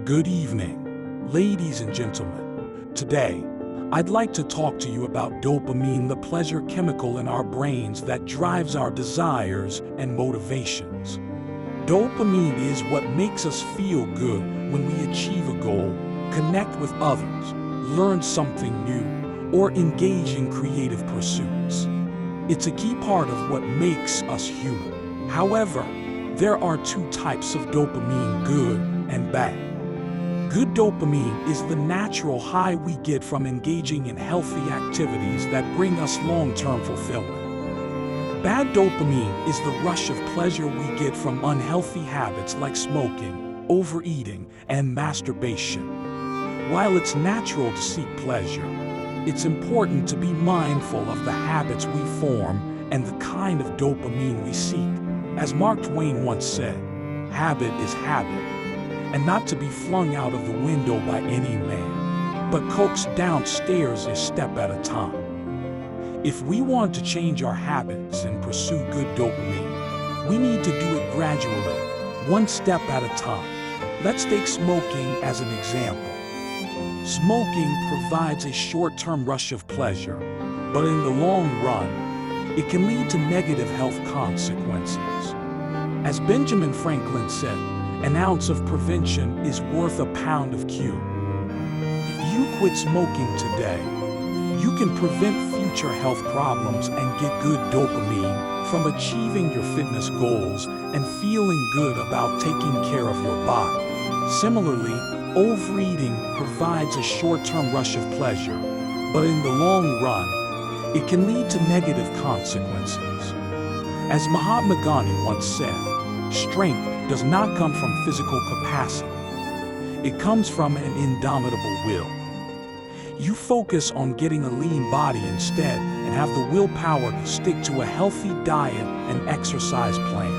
Good evening, ladies and gentlemen. Today, I'd like to talk to you about dopamine, the pleasure chemical in our brains that drives our desires and motivations. Dopamine is what makes us feel good when we achieve a goal, connect with others, learn something new, or engage in creative pursuits. It's a key part of what makes us human. However, there are two types of dopamine, good and bad. Good dopamine is the natural high we get from engaging in healthy activities that bring us long-term fulfillment. Bad dopamine is the rush of pleasure we get from unhealthy habits like smoking, overeating, and masturbation. While it's natural to seek pleasure, it's important to be mindful of the habits we form and the kind of dopamine we seek. As Mark Twain once said, "Habit is habit, and not to be flung out of the window by any man, but coaxed downstairs a step at a time." If we want to change our habits and pursue good dopamine, we need to do it gradually, one step at a time. Let's take smoking as an example. Smoking provides a short-term rush of pleasure, but in the long run, it can lead to negative health consequences. As Benjamin Franklin said, "An ounce of prevention is worth a pound of cure." If you quit smoking today, you can prevent future health problems and get good dopamine from achieving your fitness goals and feeling good about taking care of your body. Similarly, overeating provides a short-term rush of pleasure, but in the long run, it can lead to negative consequences. As Mahatma Gandhi once said, "Strength does not come from physical capacity. It comes from an indomitable will." You focus on getting a lean body instead and have the willpower to stick to a healthy diet and exercise plan.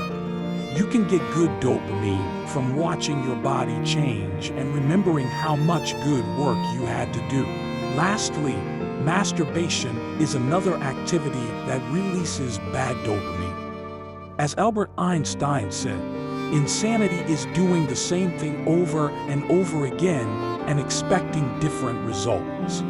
You can get good dopamine from watching your body change and remembering how much good work you had to do. Lastly, masturbation is another activity that releases bad dopamine. As Albert Einstein said, "Insanity is doing the same thing over and over again and expecting different results."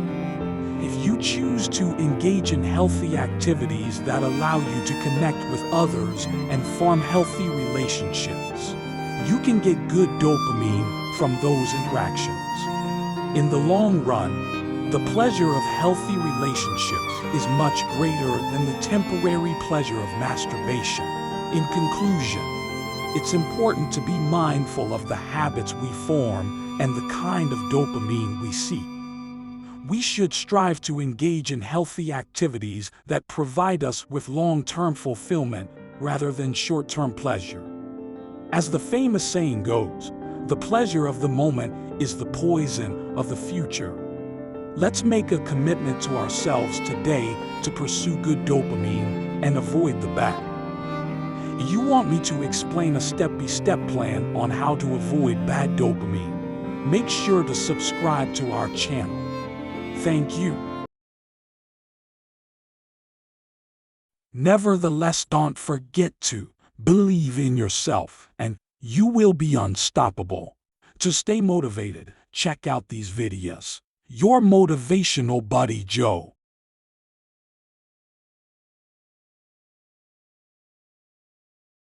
If you choose to engage in healthy activities that allow you to connect with others and form healthy relationships, you can get good dopamine from those interactions. In the long run, the pleasure of healthy relationships is much greater than the temporary pleasure of masturbation. In conclusion, it's important to be mindful of the habits we form and the kind of dopamine we seek. We should strive to engage in healthy activities that provide us with long-term fulfillment rather than short-term pleasure. As the famous saying goes, "The pleasure of the moment is the poison of the future." Let's make a commitment to ourselves today to pursue good dopamine and avoid the bad. You want me to explain a step-by-step plan on how to avoid bad dopamine? Make sure to subscribe to our channel. Thank you. Nevertheless, don't forget to believe in yourself and you will be unstoppable. To stay motivated, check out these videos. Your motivational buddy Joe.